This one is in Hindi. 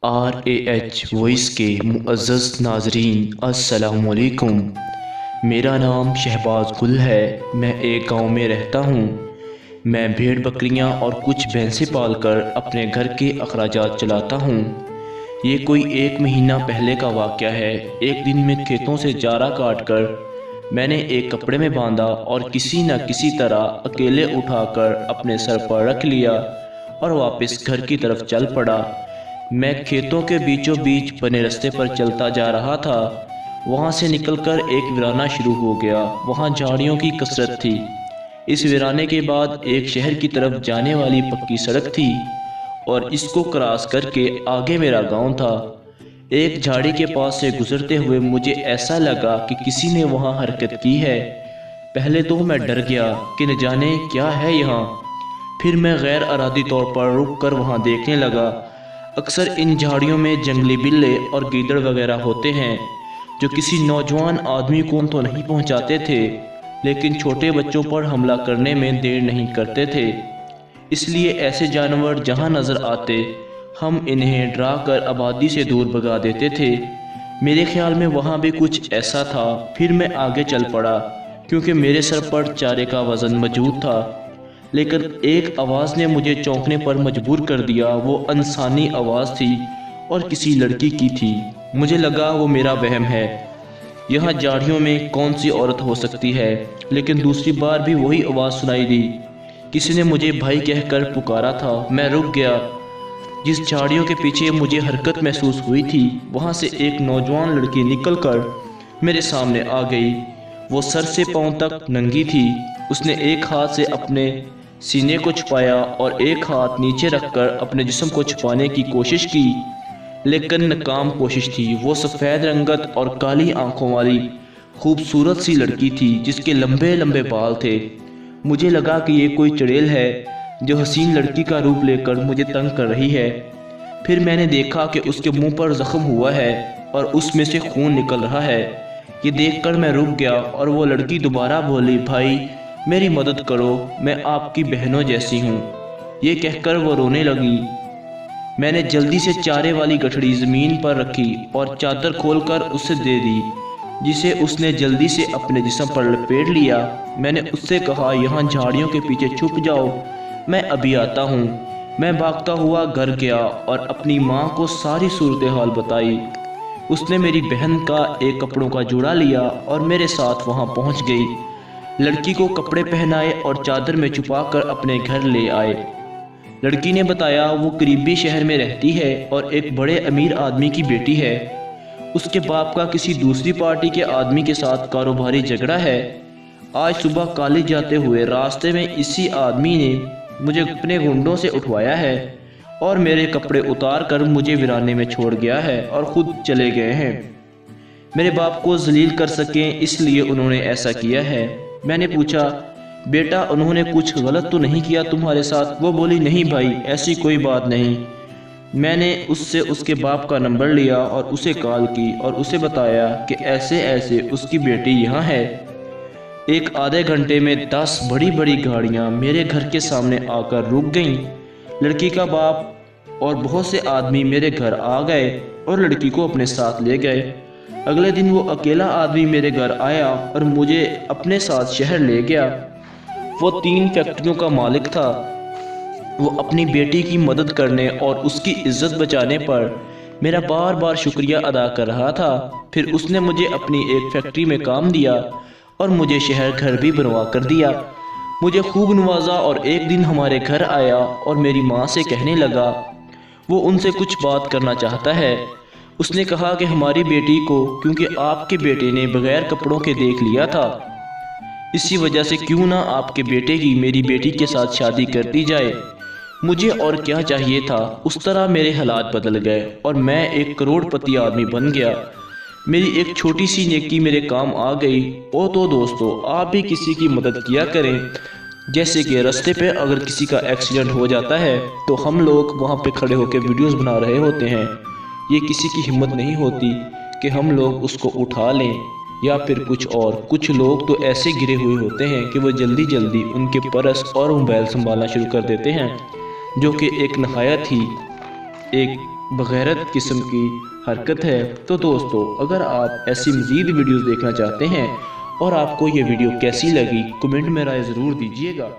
RAH वॉइस के मुअज़्ज़ज़ नाज़रीन अस्सलामु अलैकुम। मेरा नाम शहबाज गुल है। मैं एक गांव में रहता हूं। मैं भेड़ बकरियां और कुछ भैंसें पालकर अपने घर के अखराजात चलाता हूं। ये कोई 1 महीना पहले का वाक़या है। एक दिन में खेतों से चारा काट कर मैंने एक कपड़े में बांधा और किसी न किसी तरह अकेले उठाकर अपने सर पर रख लिया और वापस घर की तरफ चल पड़ा। मैं खेतों के बीचों बीच बने रास्ते पर चलता जा रहा था। वहाँ से निकलकर एक वीराना शुरू हो गया। वहाँ झाड़ियों की कसरत थी। इस वीराने के बाद एक शहर की तरफ जाने वाली पक्की सड़क थी और इसको क्रॉस करके आगे मेरा गांव था। एक झाड़ी के पास से गुजरते हुए मुझे ऐसा लगा कि किसी ने वहाँ हरकत की है। पहले तो मैं डर गया कि न जाने क्या है यहाँ। फिर मैं गैर इरादी तौर पर रुक कर वहाँ देखने लगा। अक्सर इन झाड़ियों में जंगली बिल्ले और गीदड़ वगैरह होते हैं जो किसी नौजवान आदमी को तो नहीं पहुंचाते थे, लेकिन छोटे बच्चों पर हमला करने में देर नहीं करते थे। इसलिए ऐसे जानवर जहां नज़र आते हम इन्हें डरा कर आबादी से दूर भगा देते थे। मेरे ख्याल में वहां भी कुछ ऐसा था। फिर मैं आगे चल पड़ा क्योंकि मेरे सर पर चारे का वज़न मौजूद था। लेकिन एक आवाज़ ने मुझे चौंकने पर मजबूर कर दिया। वो इंसानी आवाज़ थी और किसी लड़की की थी। मुझे लगा वो मेरा वहम है। यहाँ झाड़ियों में कौन सी औरत हो सकती है। लेकिन दूसरी बार भी वही आवाज़ सुनाई दी। किसी ने मुझे भाई कहकर पुकारा था। मैं रुक गया। जिस झाड़ियों के पीछे मुझे हरकत महसूस हुई थी वहाँ से एक नौजवान लड़की निकलकर मेरे सामने आ गई। वो सर से पांव तक नंगी थी। उसने एक हाथ से अपने सीने को छुपाया और एक हाथ नीचे रखकर अपने जिस्म को छुपाने की कोशिश की, लेकिन नाकाम कोशिश थी। वो सफ़ेद रंगत और काली आंखों वाली खूबसूरत सी लड़की थी जिसके लंबे लंबे बाल थे। मुझे लगा कि ये कोई चुड़ैल है जो हसीन लड़की का रूप लेकर मुझे तंग कर रही है। फिर मैंने देखा कि उसके मुंह पर जख्म हुआ है और उसमें से खून निकल रहा है। ये देखकर मैं रुक गया और वो लड़की दोबारा बोली, भाई मेरी मदद करो, मैं आपकी बहनों जैसी हूँ। ये कहकर वो रोने लगी। मैंने जल्दी से चारे वाली गठड़ी ज़मीन पर रखी और चादर खोलकर उसे दे दी, जिसे उसने जल्दी से अपने जिस्म पर लपेट लिया। मैंने उससे कहा, यहाँ झाड़ियों के पीछे छुप जाओ, मैं अभी आता हूँ। मैं भागता हुआ घर गया और अपनी माँ को सारी सूरत हाल बताई। उसने मेरी बहन का एक कपड़ों का जोड़ा लिया और मेरे साथ वहाँ पहुँच गई। लड़की को कपड़े पहनाए और चादर में छुपाकर अपने घर ले आए। लड़की ने बताया वो करीबी शहर में रहती है और एक बड़े अमीर आदमी की बेटी है। उसके बाप का किसी दूसरी पार्टी के आदमी के साथ कारोबारी झगड़ा है। आज सुबह कॉलेज जाते हुए रास्ते में इसी आदमी ने मुझे अपने गुंडों से उठवाया है और मेरे कपड़े उतार कर मुझे वीराने में छोड़ गया है और खुद चले गए हैं। मेरे बाप को जलील कर सकें इसलिए उन्होंने ऐसा किया है। मैंने पूछा, बेटा उन्होंने कुछ गलत तो नहीं किया तुम्हारे साथ? वो बोली, नहीं भाई, ऐसी कोई बात नहीं। मैंने उससे उसके बाप का नंबर लिया और उसे कॉल की और उसे बताया कि ऐसे ऐसे उसकी बेटी यहाँ है। एक आधे घंटे में 10 बड़ी बड़ी गाड़ियाँ मेरे घर के सामने आकर रुक गईं। लड़की का बाप और बहुत से आदमी मेरे घर आ गए और लड़की को अपने साथ ले गए। अगले दिन वो अकेला आदमी मेरे घर आया और मुझे अपने साथ शहर ले गया। वो 3 फैक्ट्रियों का मालिक था। वो अपनी बेटी की मदद करने और उसकी इज्जत बचाने पर मेरा बार बार शुक्रिया अदा कर रहा था। फिर उसने मुझे अपनी एक फैक्ट्री में काम दिया और मुझे शहर घर भी बनवा कर दिया। मुझे खूब नवाजा और एक दिन हमारे घर आया और मेरी माँ से कहने लगा वो उनसे कुछ बात करना चाहता है। उसने कहा कि हमारी बेटी को क्योंकि आपके बेटे ने बगैर कपड़ों के देख लिया था, इसी वजह से क्यों ना आपके बेटे की मेरी बेटी के साथ शादी कर दी जाए। मुझे और क्या चाहिए था। उस तरह मेरे हालात बदल गए और मैं एक करोड़पति आदमी बन गया। मेरी एक छोटी सी नेकी मेरे काम आ गई। ओ तो दोस्तों, आप भी किसी की मदद किया करें। जैसे कि रास्ते पे अगर किसी का एक्सीडेंट हो जाता है तो हम लोग वहाँ पे खड़े होकर वीडियोस बना रहे होते हैं। ये किसी की हिम्मत नहीं होती कि हम लोग उसको उठा लें या फिर कुछ और। कुछ लोग तो ऐसे गिरे हुए होते हैं कि वो जल्दी जल्दी उनके पर्स और मोबाइल संभालना शुरू कर देते हैं, जो कि एक नहायत ही एक बगैरत किस्म की हरकत है। तो दोस्तों, अगर आप ऐसी मज़ीद वीडियोज़ देखना चाहते हैं और आपको ये वीडियो कैसी लगी, कमेंट में राय ज़रूर दीजिएगा।